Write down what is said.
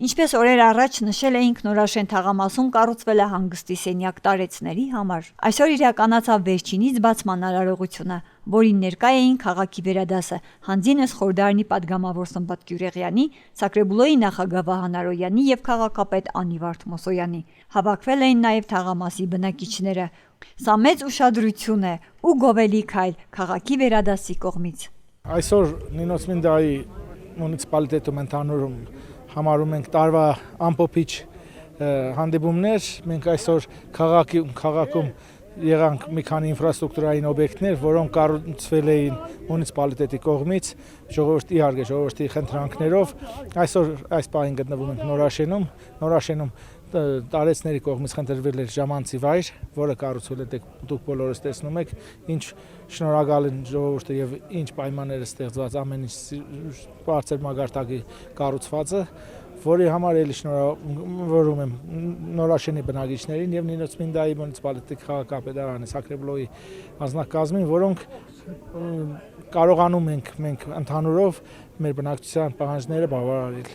Ինչպես օրեր առաջ նշել էինք, Նորաշեն թաղամասում կառուցվել է հանգստի սենյակ տարեցների համար։ Այսօր իրականացավ վերջինից բացման արարողությունը, որին ներկա էին քաղաքի վերադասը, Հանձինես Խորհրդարանի падգամավոր Սմբատ Գյուրեղյանի, Սակրեբուլոյի նախագահ Վահան Արոյանի եւ քաղաքապետ Անի Վարդմոսոյանի։ Հավաքվել էին նաեւ թաղամասի բնակիչները։ Սա մեծ ուշադրություն է ու գովելի քայլ քաղաքի վերադասի կողմից։ Այսօր Նինոսմինդայի մունիցիպալիտետում ընդհանուրում համարում ենք տարվա ամփոփիչ հանդիպումներ։ Մենք այսօր քաղաքում եղանք մի քանի ինֆրաստրուկտուրային օբյեկտներ, որոնք կառուցվել էին մունիցիպալիտետի կողմից ժողովրդի խնդրանքներով։ Այսօր այս պահին գտնվում ենք Նորաշենում տարեցների կողմից խնդրվել էր ժամանցի վայր, որը կառուցվել է դուք բոլորս տեսնում եք, ինչ շնորհակալ են ժողովուրդը եւ ինչ պայմաններ է ստեղծված ամեն ինչ բարձր մագարտակի կառուցվածը, որի համար էլի շնորհավորում եմ Նորաշենի բնակիչներին եւ Նինոսմինդայի մունիցիպալիտետի քաղաքապետարանի Սակրեբուլոյի անձնակազմին, որոնք կարողանում ենք մենք ընդհանուրով մեր բնակչության պահանջները բավարարել։